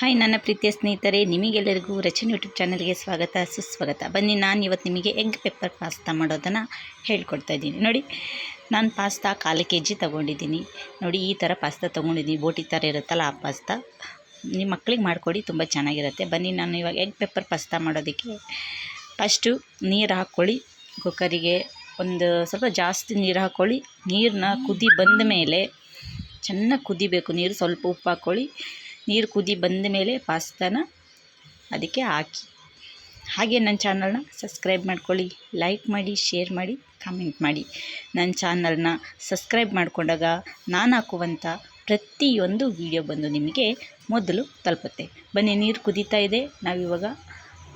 Hi ನನ್ನ ಪ್ರೀತಿಯ ಸ್ನೇಹಿತರೆ, ನಿಮಗೆಲ್ಲರಿಗೂ ರಚನೆ ಯೂಟ್ಯೂಬ್ ಚಾನಲ್ಗೆ ಸ್ವಾಗತ ಸುಸ್ವಾಗತ. ಬನ್ನಿ, ನಾನು ಇವತ್ತು ನಿಮಗೆ ಎಗ್ ಪೆಪ್ಪರ್ ಪಾಸ್ತಾ ಮಾಡೋದನ್ನು ಹೇಳ್ಕೊಡ್ತಾ ಇದ್ದೀನಿ. ನೋಡಿ, ನಾನು ಪಾಸ್ತಾ 1/4 kg ತೊಗೊಂಡಿದ್ದೀನಿ. ನೋಡಿ, ಈ ಥರ ಪಾಸ್ತಾ ತೊಗೊಂಡಿದ್ದೀನಿ. ಬೋಟಿ ಥರ ಇರುತ್ತಲ್ಲ ಆ ಪಾಸ್ತಾ. ನಿಮ್ಮ ಮಕ್ಕಳಿಗೆ ಮಾಡಿಕೊಡಿ, ತುಂಬ ಚೆನ್ನಾಗಿರುತ್ತೆ. ಬನ್ನಿ, ನಾನು ಇವಾಗ ಎಗ್ ಪೆಪ್ಪರ್ ಪಾಸ್ತಾ ಮಾಡೋದಕ್ಕೆ ಫಸ್ಟು ನೀರು ಹಾಕ್ಕೊಳ್ಳಿ. ಕುಕ್ಕರಿಗೆ ಒಂದು ಸ್ವಲ್ಪ ಜಾಸ್ತಿ ನೀರು ಹಾಕ್ಕೊಳ್ಳಿ. ನೀರನ್ನ ಕುದಿ ಬಂದ ಮೇಲೆ ಚೆನ್ನಾಗಿ ಕುದಿಬೇಕು ನೀರು. ಸ್ವಲ್ಪ ಉಪ್ಪು ಹಾಕ್ಕೊಳ್ಳಿ. ನೀರು ಕುದಿ ಬಂದ ಮೇಲೆ ಪಾಸ್ತಾನ ಅದಕ್ಕೆ ಹಾಕಿ. ಹಾಗೆ ನನ್ನ ಚಾನಲ್ನ ಸಬ್ಸ್ಕ್ರೈಬ್ ಮಾಡ್ಕೊಳ್ಳಿ, ಲೈಕ್ ಮಾಡಿ, ಶೇರ್ ಮಾಡಿ, ಕಾಮೆಂಟ್ ಮಾಡಿ. ನನ್ನ ಚಾನಲ್ನ ಸಬ್ಸ್ಕ್ರೈಬ್ ಮಾಡಿಕೊಂಡಾಗ ನಾನು ಹಾಕುವಂಥ ಪ್ರತಿಯೊಂದು ವಿಡಿಯೋ ಬಂದು ನಿಮಗೆ ಮೊದಲು ತಲುಪುತ್ತೆ. ಬನ್ನಿ, ನೀರು ಕುದೀತಾ ಇದೆ. ನಾವಿವಾಗ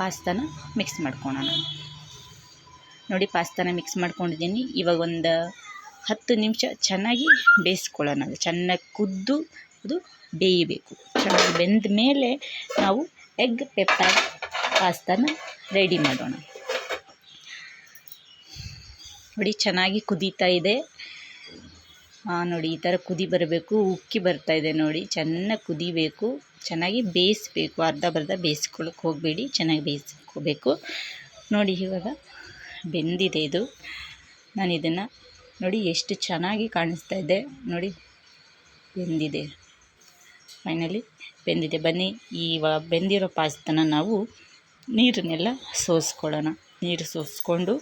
ಪಾಸ್ತಾನ ಮಿಕ್ಸ್ ಮಾಡ್ಕೊಳ್ಳೋಣ. ನೋಡಿ, ಪಾಸ್ತಾನ ಮಿಕ್ಸ್ ಮಾಡ್ಕೊಂಡಿದ್ದೀನಿ. ಇವಾಗ ಒಂದು 10 ನಿಮಿಷ ಚೆನ್ನಾಗಿ ಬೇಯಿಸ್ಕೊಳ್ಳೋಣ. ಅದು ಚೆನ್ನಾಗಿ ಕುದ್ದು ಅದು ಬೇಯಬೇಕು. ಚೆನ್ನಾಗಿ ಬೆಂದ ಮೇಲೆ ನಾವು ಎಗ್ ಪೆಪ್ಪರ್ ಪಾಸ್ತಾನ ರೆಡಿ ಮಾಡೋಣ. ನೋಡಿ, ಚೆನ್ನಾಗಿ ಕುದೀತಾ ಇದೆ. ನೋಡಿ, ಈ ಥರ ಕುದಿ ಬರಬೇಕು, ಉಕ್ಕಿ ಬರ್ತಾ ಇದೆ. ನೋಡಿ, ಚೆನ್ನಾಗಿ ಕುದಿಬೇಕು, ಚೆನ್ನಾಗಿ ಬೇಯಿಸಬೇಕು. ಅರ್ಧ ಬೇಯಿಸ್ಕೊಳ್ಳೋಕೆ ಹೋಗಬೇಡಿ, ಚೆನ್ನಾಗಿ ಬೇಯಿಸ್ಕೋಬೇಕು. ನೋಡಿ, ಇವಾಗ ಬೆಂದಿದೆ ಇದು. ನಾನು ಇದನ್ನು ನೋಡಿ ಎಷ್ಟು ಚೆನ್ನಾಗಿ ಕಾಣಿಸ್ತಾ ಇದೆ. ನೋಡಿ, ಬೆಂದಿದೆ, ಫೈನಲಿ ಬೆಂದಿದೆ. ಬನ್ನಿ, ಇವಾಗ ಬೆಂದಿರೋ ಪಾಸ್ತಾನ ನಾವು ನೀರನ್ನೆಲ್ಲ ಸೋಸ್ಕೊಳ್ಳೋಣ. ನೀರು ಸೋಸ್ಕೊಂಡು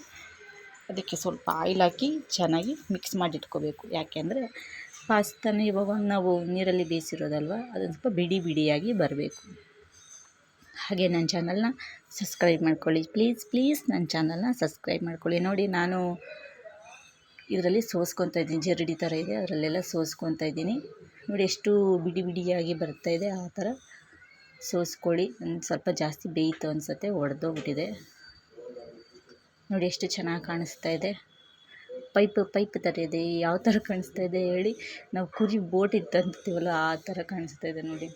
ಅದಕ್ಕೆ ಸ್ವಲ್ಪ ಆಯಿಲ್ ಹಾಕಿ ಚೆನ್ನಾಗಿ ಮಿಕ್ಸ್ ಮಾಡಿಟ್ಕೋಬೇಕು. ಯಾಕೆಂದರೆ ಪಾಸ್ತಾನ ಇವಾಗ ನಾವು ನೀರಲ್ಲಿ ಬೇಯಿಸಿರೋದಲ್ವ, ಅದೊಂದು ಸ್ವಲ್ಪ ಬಿಡಿ ಬಿಡಿಯಾಗಿ ಬರಬೇಕು. ಹಾಗೆ ನನ್ನ ಚಾನಲ್ನ ಸಬ್ಸ್ಕ್ರೈಬ್ ಮಾಡ್ಕೊಳ್ಳಿ, ಪ್ಲೀಸ್ ನನ್ನ ಚಾನಲ್ನ ಸಬ್ಸ್ಕ್ರೈಬ್ ಮಾಡ್ಕೊಳ್ಳಿ. ನೋಡಿ, ನಾನು ಇದರಲ್ಲಿ ಸೋಸ್ಕೊತಾ ಇದ್ದೀನಿ. ಜರಡಿ ಥರ ಇದೆ, ಅದರಲ್ಲೆಲ್ಲ ಸೋಸ್ಕೊತಾ ಇದ್ದೀನಿ. ನೋಡಿ, ಎಷ್ಟು ಬಿಡಿ ಬಿಡಿಯಾಗಿ ಬರ್ತಾಯಿದೆ. ಆ ಥರ ಸೋಸ್ಕೊಳ್ಳಿ. ಒಂದು ಸ್ವಲ್ಪ ಜಾಸ್ತಿ ಬೇಯಿತು ಅನಿಸುತ್ತೆ, ಒಡೆದೋಗ್ಬಿಟ್ಟಿದೆ. ನೋಡಿ, ಎಷ್ಟು ಚೆನ್ನಾಗಿ ಕಾಣಿಸ್ತಾ ಇದೆ. ಪೈಪ್ ಥರ ಇದೆ. ಯಾವ ಥರ ಕಾಣಿಸ್ತಾ ಇದೆ ಹೇಳಿ? ನಾವು ಕುರಿ ಬೋಟ್ ಇತ್ತಂತೀವಲ್ಲ, ಆ ಥರ ಕಾಣಿಸ್ತಾ ಇದೆ. ನೋಡಿ,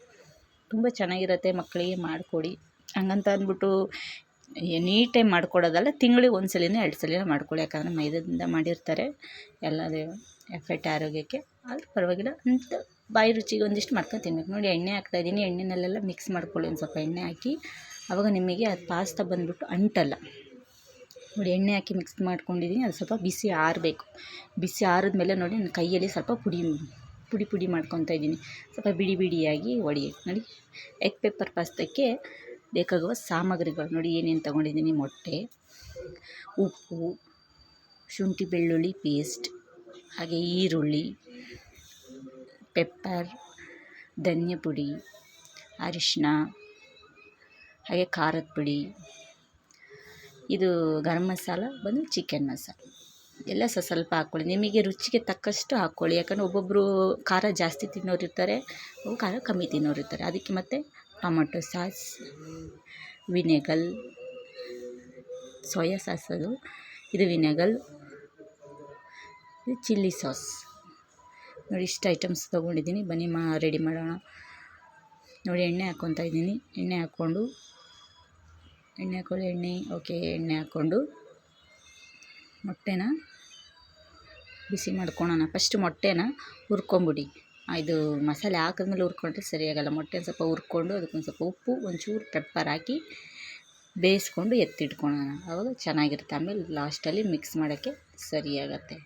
ತುಂಬ ಚೆನ್ನಾಗಿರುತ್ತೆ. ಮಕ್ಕಳಿಗೆ ಮಾಡಿಕೊಡಿ. ಹಂಗಂತ ಅಂದ್ಬಿಟ್ಟು ಎನಿ ಟೈಮ್ ಮಾಡ್ಕೊಡೋದಲ್ಲ, ತಿಂಗಳಿಗೆ 1 ಸಲಿನೋ 2 ಸಲಿನೋ ಮಾಡ್ಕೊಳ್ಳಿ. ಯಾಕಂದರೆ ಮೈದಾದಿಂದ ಮಾಡಿರ್ತಾರೆ, ಎಲ್ಲದೇ ಎಫೆಕ್ಟ್ ಆರೋಗ್ಯಕ್ಕೆ. ಆದರೂ ಪರವಾಗಿಲ್ಲ ಅಂತ ಬಾಯಿ ರುಚಿಗೆ ಒಂದಿಷ್ಟು ಮಾಡ್ಕೊಂಡು ತಿನ್ಬೇಕು. ನೋಡಿ, ಎಣ್ಣೆ ಹಾಕ್ತಾಯಿದ್ದೀನಿ. ಎಣ್ಣೆನಲ್ಲೆಲ್ಲ ಮಿಕ್ಸ್ ಮಾಡ್ಕೊಳ್ಳಿ. ಒಂದು ಸ್ವಲ್ಪ ಎಣ್ಣೆ ಹಾಕಿ, ಆವಾಗ ನಿಮಗೆ ಅದು ಪಾಸ್ತಾ ಬಂದುಬಿಟ್ಟು ಅಂಟಲ್ಲ. ನೋಡಿ, ಎಣ್ಣೆ ಹಾಕಿ ಮಿಕ್ಸ್ ಮಾಡ್ಕೊಂಡಿದ್ದೀನಿ. ಅದು ಸ್ವಲ್ಪ ಬಿಸಿ ಆರಬೇಕು. ಬಿಸಿ ಆರಿದ್ಮೇಲೆ ನೋಡಿ, ನನ್ನ ಕೈಯಲ್ಲಿ ಸ್ವಲ್ಪ ಪುಡಿ ಮಾಡ್ಕೊತಾ ಇದ್ದೀನಿ. ಸ್ವಲ್ಪ ಬಿಡಿ ಬಿಡಿಯಾಗಿ ಹೊಡಿಯೋದು. ನೋಡಿ, ಎಗ್ ಪೆಪ್ಪರ್ ಪಾಸ್ತಾಕ್ಕೆ ಬೇಕಾಗುವ ಸಾಮಗ್ರಿಗಳು ನೋಡಿ ಏನೇನು ತೊಗೊಂಡಿದ್ದೀನಿ. ಮೊಟ್ಟೆ, ಉಪ್ಪು, ಶುಂಠಿ ಬೆಳ್ಳುಳ್ಳಿ ಪೇಸ್ಟ್, ಹಾಗೆ ಈರುಳ್ಳಿ, ಪೆಪ್ಪರ್, ಧನಿಯಾ ಪುಡಿ, ಅರಿಶಿನ, ಹಾಗೆ ಖಾರದ ಪುಡಿ. ಇದು ಗರಂ ಮಸಾಲ ಬಂದು ಚಿಕನ್ ಮಸಾಲ ಎಲ್ಲ ಸ್ವಲ್ಪ ಹಾಕ್ಕೊಳ್ಳಿ. ನಿಮಗೆ ರುಚಿಗೆ ತಕ್ಕಷ್ಟು ಹಾಕ್ಕೊಳ್ಳಿ. ಯಾಕಂದರೆ ಒಬ್ಬೊಬ್ಬರು ಖಾರ ಜಾಸ್ತಿ ತಿನ್ನೋರು ಇರ್ತಾರೆ, ಖಾರ ಕಮ್ಮಿ ತಿನ್ನೋರು ಇರ್ತಾರೆ. ಅದಕ್ಕೆ ಮತ್ತು ಟೊಮಟೊ ಸಾಸ್, ವಿನೆಗಲ್, ಸೋಯಾ ಸಾಸ್, ಇದು ವಿನೆಗಲ್, ಇದು ಚಿಲ್ಲಿ ಸಾಸ್. ನೋಡಿ, ಇಷ್ಟು ಐಟಮ್ಸ್ ತೊಗೊಂಡಿದ್ದೀನಿ. ಬನ್ನಿ ರೆಡಿ ಮಾಡೋಣ. ನೋಡಿ, ಎಣ್ಣೆ ಹಾಕ್ಕೊತಾ ಇದ್ದೀನಿ. ಎಣ್ಣೆ ಹಾಕ್ಕೊಂಡು ಎಣ್ಣೆ ಹಾಕ್ಕೊಂಡು ಮೊಟ್ಟೆನ ಬಿಸಿ ಮಾಡ್ಕೊಳೋಣ. ಫಸ್ಟ್ ಮೊಟ್ಟೆನ ಹುರ್ಕೊಂಬಿಡಿ. ಇದು ಮಸಾಲೆ ಹಾಕಿದ್ಮೇಲೆ ಹುರ್ಕೊಂಡ್ರೆ ಸರಿಯಾಗಲ್ಲ. ಮೊಟ್ಟೆನ ಸ್ವಲ್ಪ ಹುರ್ಕೊಂಡು ಅದಕ್ಕೊಂದು ಸ್ವಲ್ಪ ಉಪ್ಪು, ಒಂಚೂರು ಪೆಪ್ಪರ್ ಹಾಕಿ ಬೇಯಿಸ್ಕೊಂಡು ಎತ್ತಿಟ್ಕೊಳ್ಳೋಣ. ಆವಾಗ ಚೆನ್ನಾಗಿರುತ್ತೆ. ಆಮೇಲೆ ಲಾಸ್ಟಲ್ಲಿ ಮಿಕ್ಸ್ ಮಾಡೋಕ್ಕೆ ಸರಿಯಾಗತ್ತೆ.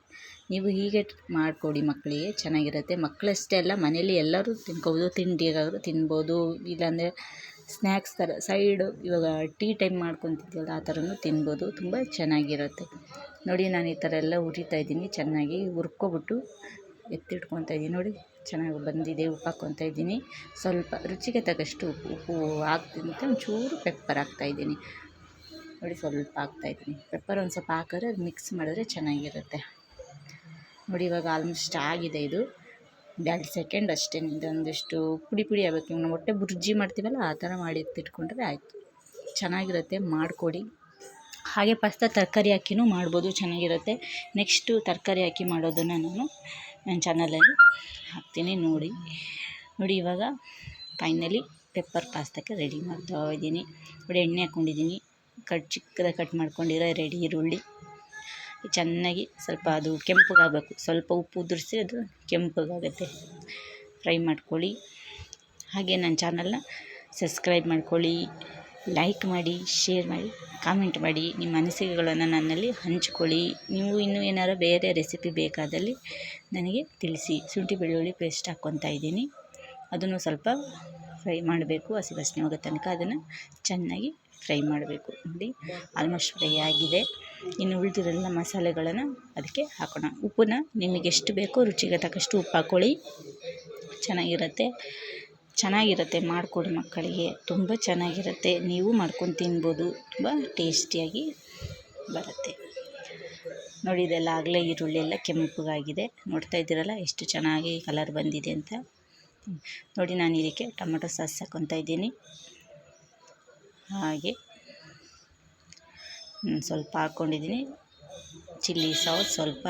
ನೀವು ಹೀಗೆ ಮಾಡಿಕೊಡಿ, ಮಕ್ಕಳಿಗೆ ಚೆನ್ನಾಗಿರುತ್ತೆ. ಮಕ್ಕಳಷ್ಟೇ ಅಲ್ಲ, ಮನೇಲಿ ಎಲ್ಲರೂ ತಿನ್ಕೋಬೋದು. ತಿಂಡಿಗಾದರೂ ತಿನ್ಬೋದು, ಇಲ್ಲಾಂದರೆ ಸ್ನ್ಯಾಕ್ಸ್ ಥರ ಸೈಡು ಇವಾಗ ಟೀ ಟೈಮ್ ಮಾಡ್ಕೊತಿದ್ವಲ್ಲ, ಆ ಥರನೂ ತಿನ್ಬೋದು. ತುಂಬ ಚೆನ್ನಾಗಿರುತ್ತೆ. ನೋಡಿ, ನಾನು ಈ ಥರ ಎಲ್ಲ ಹುರಿತಾಯಿದ್ದೀನಿ. ಚೆನ್ನಾಗಿ ಹುರ್ಕೊಬಿಟ್ಟು ಎತ್ತಿಟ್ಕೊತಾ ಇದ್ದೀನಿ. ನೋಡಿ, ಚೆನ್ನಾಗಿ ಬಂದಿದೆ. ಉಪ್ಪು ಹಾಕ್ಕೊತಾ ಇದ್ದೀನಿ. ಸ್ವಲ್ಪ ರುಚಿಗೆ ತಕ್ಕಷ್ಟು ಉಪ್ಪು ಹಾಕ್ತೀನಿ. ಒಂಚೂರು ಪೆಪ್ಪರ್ ಹಾಕ್ತಾಯಿದ್ದೀನಿ. ನೋಡಿ, ಸ್ವಲ್ಪ ಹಾಕ್ತಾಯಿದ್ದೀನಿ ಪೆಪ್ಪರ್. ಒಂದು ಸ್ವಲ್ಪ ಹಾಕಿದ್ರೆ ಅದು ಮಿಕ್ಸ್ ಮಾಡಿದ್ರೆ ಚೆನ್ನಾಗಿರುತ್ತೆ. ನೋಡಿ, ಇವಾಗ ಆಲ್ಮೋಸ್ಟ್ ಆಗಿದೆ. ಇದು 2 ಸೆಕೆಂಡ್ ಅಷ್ಟೇ. ಇದೊಂದಿಷ್ಟು ಪುಡಿ ಆಗಬೇಕು. ನಾವು ಮೊಟ್ಟೆ ಬುರ್ಜಿ ಮಾಡ್ತೀವಲ್ಲ, ಆ ಥರ ಮಾಡಿ ಎತ್ತಿಟ್ಕೊಂಡ್ರೆ ಆಯಿತು. ಚೆನ್ನಾಗಿರುತ್ತೆ, ಮಾಡಿಕೊಡಿ. ಹಾಗೆ ಪಾಸ್ತಾ ತರಕಾರಿ ಹಾಕಿನೂ ಮಾಡ್ಬೋದು, ಚೆನ್ನಾಗಿರುತ್ತೆ. ನೆಕ್ಸ್ಟು ತರಕಾರಿ ಹಾಕಿ ಮಾಡೋದನ್ನು ನಾನು ನನ್ನ ಚಾನಲಲ್ಲಿ ಹಾಕ್ತೀನಿ. ನೋಡಿ, ಇವಾಗ ಫೈನಲಿ ಪೆಪ್ಪರ್ ಪಾಸ್ತಾಕ್ಕೆ ರೆಡಿ ಮಾಡ್ತಾ ಇದ್ದೀನಿ. ನೋಡಿ, ಎಣ್ಣೆ ಹಾಕ್ಕೊಂಡಿದ್ದೀನಿ. ಚಿಕ್ಕದಾಗಿ ಕಟ್ ಮಾಡ್ಕೊಂಡಿರೋ ರೆಡಿ ಈರುಳ್ಳಿ ಚೆನ್ನಾಗಿ ಸ್ವಲ್ಪ ಅದು ಕೆಂಪಗಾಗಬೇಕು. ಸ್ವಲ್ಪ ಉಪ್ಪು ಉದುರಿಸಿ ಅದು ಕೆಂಪಗಾಗುತ್ತೆ. ಫ್ರೈ ಮಾಡ್ಕೊಳ್ಳಿ. ಹಾಗೆ ನನ್ನ ಚಾನಲ್ನ ಸಬ್ಸ್ಕ್ರೈಬ್ ಮಾಡ್ಕೊಳ್ಳಿ, ಲೈಕ್ ಮಾಡಿ, ಶೇರ್ ಮಾಡಿ, ಕಾಮೆಂಟ್ ಮಾಡಿ. ನಿಮ್ಮ ಅನಿಸಿಕೆಗಳನ್ನು ನನ್ನಲ್ಲಿ ಹಂಚಿಕೊಳ್ಳಿ. ನೀವು ಇನ್ನೂ ಏನಾರು ಬೇರೆ ರೆಸಿಪಿ ಬೇಕಾದಲ್ಲಿ ನನಗೆ ತಿಳಿಸಿ. ಶುಂಠಿ ಬೆಳ್ಳುಳ್ಳಿ ಪೇಸ್ಟ್ ಹಾಕ್ಕೊತಾ ಇದ್ದೀನಿ. ಅದನ್ನು ಸ್ವಲ್ಪ ಫ್ರೈ ಮಾಡಬೇಕು, ಹಸಿ ವಾಸನೆ ಹೋಗೋ ತನಕ ಅದನ್ನು ಚೆನ್ನಾಗಿ ಫ್ರೈ ಮಾಡಬೇಕು. ನೋಡಿ ಆಲ್ಮೋಸ್ಟ್ ಫ್ರೈ ಆಗಿದೆ. ಇನ್ನು ಉಳಿದಿರೋಲ್ಲ ಮಸಾಲೆಗಳನ್ನು ಅದಕ್ಕೆ ಹಾಕೋಣ. ಉಪ್ಪನ್ನ ನಿಮಗೆ ಎಷ್ಟು ಬೇಕೋ ರುಚಿಗೆ ತಕ್ಕಷ್ಟು ಉಪ್ಪು ಹಾಕ್ಕೊಳ್ಳಿ. ಚೆನ್ನಾಗಿರುತ್ತೆ ಮಾಡಿಕೊಡಿ ಮಕ್ಕಳಿಗೆ, ತುಂಬ ಚೆನ್ನಾಗಿರುತ್ತೆ. ನೀವು ಮಾಡ್ಕೊಂಡು ತಿನ್ಬೋದು, ತುಂಬ ಟೇಸ್ಟಿಯಾಗಿ ಬರುತ್ತೆ. ನೋಡಿ ಇದೆಲ್ಲ ಆಗಲೇ ಈರುಳ್ಳಿ ಎಲ್ಲ ಕೆಂಪಗಾಗಿದೆ. ನೋಡ್ತಾ ಇದ್ದೀರಲ್ಲ ಎಷ್ಟು ಚೆನ್ನಾಗಿ ಕಲರ್ ಬಂದಿದೆ ಅಂತ. ನೋಡಿ ನಾನು ಇದಕ್ಕೆ ಟೊಮೆಟೊ ಸಾಸ್ ಹಾಕ್ಕೊತಾ ಇದ್ದೀನಿ. ಹಾಗೆ ಸ್ವಲ್ಪ ಹಾಕ್ಕೊಂಡಿದ್ದೀನಿ ಚಿಲ್ಲಿ ಸಾಸ್, ಸ್ವಲ್ಪ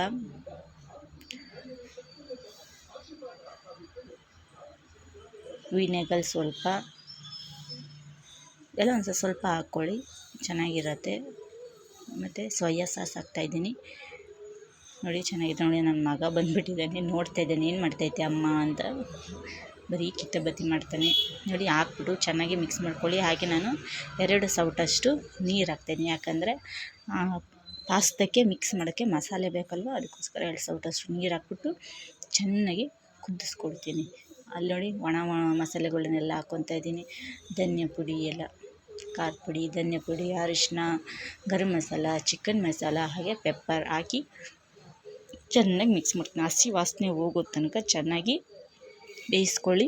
ವಿನೆಗರ್ ಸ್ವಲ್ಪ, ಎಲ್ಲ ಒಂದು ಸ್ವಲ್ಪ ಹಾಕ್ಕೊಳ್ಳಿ, ಚೆನ್ನಾಗಿರುತ್ತೆ. ಮತ್ತು ಸೋಯಾ ಸಾಸ್ ಹಾಕ್ತಾಯಿದ್ದೀನಿ. ನೋಡಿ ಚೆನ್ನಾಗಿದೆ. ನೋಡಿ ನನ್ನ ಮಗ ಬಂದುಬಿಟ್ಟಿದ್ದಾನೆ, ನೋಡ್ತಾ ಇದ್ದಾನೆ ಏನು ಮಾಡ್ತೈತೆ ಅಮ್ಮ ಅಂತ. ಬರೀ ಕಿತ್ತಬತ್ತಿ ಮಾಡ್ತಾನೆ. ನೋಡಿ ಹಾಕ್ಬಿಟ್ಟು ಚೆನ್ನಾಗಿ ಮಿಕ್ಸ್ ಮಾಡ್ಕೊಳ್ಳಿ. ಹಾಗೆ ನಾನು 2 ಸೌಟಷ್ಟು ನೀರು ಹಾಕ್ತೀನಿ, ಯಾಕಂದರೆ ಪಾಸ್ತಕ್ಕೆ ಮಿಕ್ಸ್ ಮಾಡೋಕ್ಕೆ ಮಸಾಲೆ ಬೇಕಲ್ವ, ಅದಕ್ಕೋಸ್ಕರ 2 ಸೌಟಷ್ಟು ನೀರು ಹಾಕ್ಬಿಟ್ಟು ಚೆನ್ನಾಗಿ ಕುದಿಸ್ಕೊಡ್ತೀನಿ. ಅಲ್ಲಿ ನೋಡಿ ಒಣ ಮಸಾಲೆಗಳನ್ನೆಲ್ಲ ಹಾಕ್ಕೊತಾ ಇದ್ದೀನಿ. ಧನಿಯಾ ಪುಡಿ ಎಲ್ಲ, ಖಾರದ ಪುಡಿ, ಧನಿಯಾ ಪುಡಿ, ಅರಿಶಿನ, ಗರಂ ಮಸಾಲ, ಚಿಕನ್ ಮಸಾಲ, ಹಾಗೆ ಪೆಪ್ಪರ್ ಹಾಕಿ ಚೆನ್ನಾಗಿ ಮಿಕ್ಸ್ ಮಾಡ್ತೀನಿ. ಹಸಿ ವಾಸನೆ ಹೋಗೋ ತನಕ ಚೆನ್ನಾಗಿ ಬೇಯಿಸ್ಕೊಳ್ಳಿ.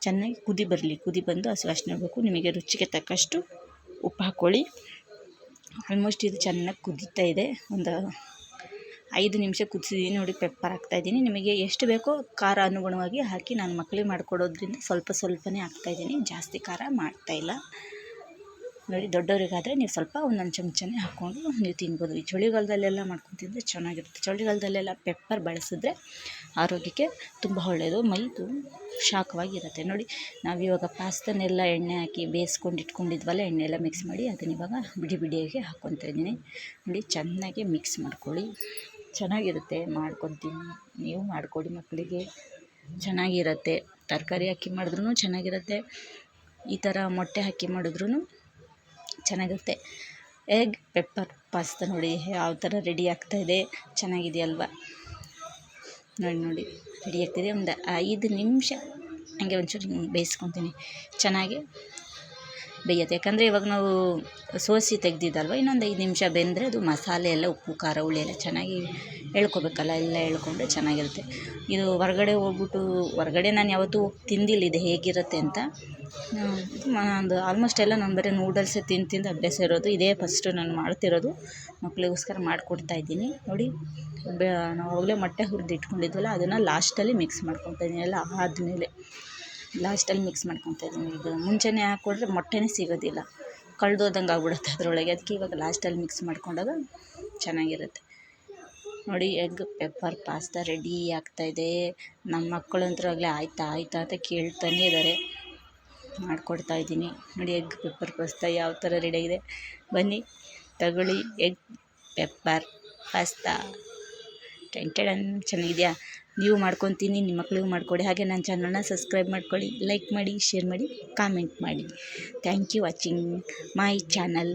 ಚೆನ್ನಾಗಿ ಕುದಿ ಬರಲಿ, ಕುದಿ ಬಂದು ಹಸಿ ವಾಸನೆ ಹೋಗಬೇಕು. ನಿಮಗೆ ರುಚಿಗೆ ತಕ್ಕಷ್ಟು ಉಪ್ಪು ಹಾಕ್ಕೊಳ್ಳಿ. ಆಲ್ಮೋಸ್ಟ್ ಇದು ಚೆನ್ನಾಗಿ ಕುದೀತಾ ಇದೆ. ಒಂದು 5 ನಿಮಿಷ ಕುದಿಸಿದ್ದೀನಿ. ನೋಡಿ ಪೆಪ್ಪರ್ ಹಾಕ್ತಾಯಿದ್ದೀನಿ. ನಿಮಗೆ ಎಷ್ಟು ಬೇಕೋ ಖಾರ ಅನುಗುಣವಾಗಿ ಹಾಕಿ. ನಾನು ಮಕ್ಕಳಿಗೆ ಮಾಡಿಕೊಡೋದ್ರಿಂದ ಸ್ವಲ್ಪನೇ ಹಾಕ್ತಾಯಿದ್ದೀನಿ, ಜಾಸ್ತಿ ಖಾರ ಮಾಡ್ತಾಯಿಲ್ಲ. ನೋಡಿ ದೊಡ್ಡವರಿಗಾದರೆ ನೀವು ಸ್ವಲ್ಪ ಒಂದೊಂದು ಚಮಚನೇ ಹಾಕ್ಕೊಂಡು ನೀವು ತಿನ್ಬೋದು. ಈ ಚಳಿಗಾಲದಲ್ಲೆಲ್ಲ ಮಾಡ್ಕೊಂಡು ತಿಂದರೆ ಚೆನ್ನಾಗಿರುತ್ತೆ. ಚಳಿಗಾಲದಲ್ಲೆಲ್ಲ ಪೆಪ್ಪರ್ ಬಳಸಿದ್ರೆ ಆರೋಗ್ಯಕ್ಕೆ ತುಂಬ ಒಳ್ಳೆಯದು, ಮೈದು ಶಾಖವಾಗಿರುತ್ತೆ. ನೋಡಿ ನಾವಿವಾಗ ಪಾಸ್ತನೆಲ್ಲ ಎಣ್ಣೆ ಹಾಕಿ ಬೇಯಿಸ್ಕೊಂಡು ಇಟ್ಕೊಂಡಿದ್ವಲ್ಲ, ಎಣ್ಣೆ ಎಲ್ಲ ಮಿಕ್ಸ್ ಮಾಡಿ ಅದನ್ನ ಇವಾಗ ಬಿಡಿಯಾಗಿ ಹಾಕ್ಕೊತಾ ಇದ್ದೀನಿ. ನೋಡಿ ಚೆನ್ನಾಗಿ ಮಿಕ್ಸ್ ಮಾಡ್ಕೊಳ್ಳಿ, ಚೆನ್ನಾಗಿರುತ್ತೆ. ಮಾಡ್ಕೊತೀನಿ, ನೀವು ಮಾಡಿಕೊಡಿ ಮಕ್ಕಳಿಗೆ, ಚೆನ್ನಾಗಿರುತ್ತೆ. ತರಕಾರಿ ಹಾಕಿ ಮಾಡಿದ್ರೂ ಚೆನ್ನಾಗಿರುತ್ತೆ, ಈ ಥರ ಮೊಟ್ಟೆ ಹಾಕಿ ಮಾಡಿದ್ರೂ ಚೆನ್ನಾಗಿರುತ್ತೆ. ಎಗ್ ಪೆಪ್ಪರ್ ಪಾಸ್ತಾ ನೋಡಿ ಯಾವ ಥರ ರೆಡಿ ಆಗ್ತಾಯಿದೆ, ಚೆನ್ನಾಗಿದೆಯಲ್ವ. ನೋಡಿ ರೆಡಿ ಆಗ್ತಿದೆ. ಒಂದು 5 ನಿಮಿಷ ಹಂಗೆ ಒಂಚೂರು ಬೇಯಿಸ್ಕೊತೀನಿ, ಚೆನ್ನಾಗಿ ಬೇಯುತ್ತೆ. ಯಾಕಂದರೆ ಇವಾಗ ನಾವು ಸೋಸಿ ತೆಗ್ದಿದ್ದಲ್ವ, ಇನ್ನೊಂದು 5 ನಿಮಿಷ ಬೆಂದರೆ ಅದು ಮಸಾಲೆ ಎಲ್ಲ, ಉಪ್ಪು ಖಾರ ಹುಳಿ ಎಲ್ಲ ಚೆನ್ನಾಗಿ ಎಳ್ಕೊಬೇಕಲ್ಲ, ಎಲ್ಲ ಎಳ್ಕೊಂಡ್ರೆ ಚೆನ್ನಾಗಿರುತ್ತೆ. ಇದು ಹೊರಗಡೆ ನಾನು ಯಾವತ್ತೂ ತಿಂದಿಲ್ಲ ಇದು ಹೇಗಿರುತ್ತೆ ಅಂತ. ಒಂದು ಆಲ್ಮೋಸ್ಟ್ ಎಲ್ಲ ನಾನು ಬರೀ ನೂಡಲ್ಸೇ ತಿಂದು ಅಭ್ಯಾಸ ಇರೋದು. ಇದೇ ಫಸ್ಟು ನಾನು ಮಾಡ್ತಿರೋದು, ಮಕ್ಕಳಿಗೋಸ್ಕರ ಮಾಡಿಕೊಡ್ತಾಯಿದ್ದೀನಿ. ನೋಡಿ ನಾವು ಅವಾಗಲೇ ಮೊಟ್ಟೆ ಹುರಿದು ಇಟ್ಕೊಂಡಿದ್ವಲ್ಲ, ಅದನ್ನು ಲಾಸ್ಟಲ್ಲಿ ಮಿಕ್ಸ್ ಮಾಡ್ಕೊತಾ ಇದ್ದೀನಿ. ಎಲ್ಲ ಆದಮೇಲೆ ಲಾಸ್ಟಲ್ಲಿ ಮಿಕ್ಸ್ ಮಾಡ್ಕೊತಾ ಇದ್ದೀನಿ. ಇದು ಮುಂಚೆನೇ ಹಾಕ್ಕೊಂಡ್ರೆ ಮೊಟ್ಟೆನೇ ಸಿಗೋದಿಲ್ಲ, ಕಳೆದೋದಂಗೆ ಆಗ್ಬಿಡುತ್ತೆ ಅದರೊಳಗೆ. ಅದಕ್ಕೆ ಇವಾಗ ಲಾಸ್ಟಲ್ಲಿ ಮಿಕ್ಸ್ ಮಾಡ್ಕೊಂಡಾಗ ಚೆನ್ನಾಗಿರುತ್ತೆ. ನೋಡಿ ಎಗ್ ಪೆಪ್ಪರ್ ಪಾಸ್ತಾ ರೆಡಿ ಆಗ್ತಾಯಿದೆ. ನಮ್ಮ ಮಕ್ಕಳಂತೂ ಆಗಲೇ ಆಯ್ತಾ ಅಂತ ಕೇಳ್ತಾನೇ ಇದ್ದಾರೆ, ಮಾಡಿಕೊಡ್ತಾಯಿದ್ದೀನಿ. ನೋಡಿ ಎಗ್ ಪೆಪ್ಪರ್ ಪಾಸ್ತಾ ಯಾವ ಥರ ರೆಡಿಯಾಗಿದೆ. ಬನ್ನಿ ತಗೊಳ್ಳಿ, ಎಗ್ ಪೆಪ್ಪರ್ ಪಾಸ್ತಾ. ಚೆನ್ನಾಗಿದೆಯಾ? ನೀವು ಮಾಡ್ಕೊತೀನಿ, ನಿಮ್ಮ ಮಕ್ಕಳಿಗೂ ಮಾಡಿಕೊಡಿ. ಹಾಗೆ ನನ್ನ ಚಾನಲ್ನ ಸಬ್ಸ್ಕ್ರೈಬ್ ಮಾಡ್ಕೊಳ್ಳಿ, ಲೈಕ್ ಮಾಡಿ, ಶೇರ್ ಮಾಡಿ, ಕಾಮೆಂಟ್ ಮಾಡಿ. Thank you watching my channel.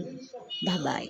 Bye.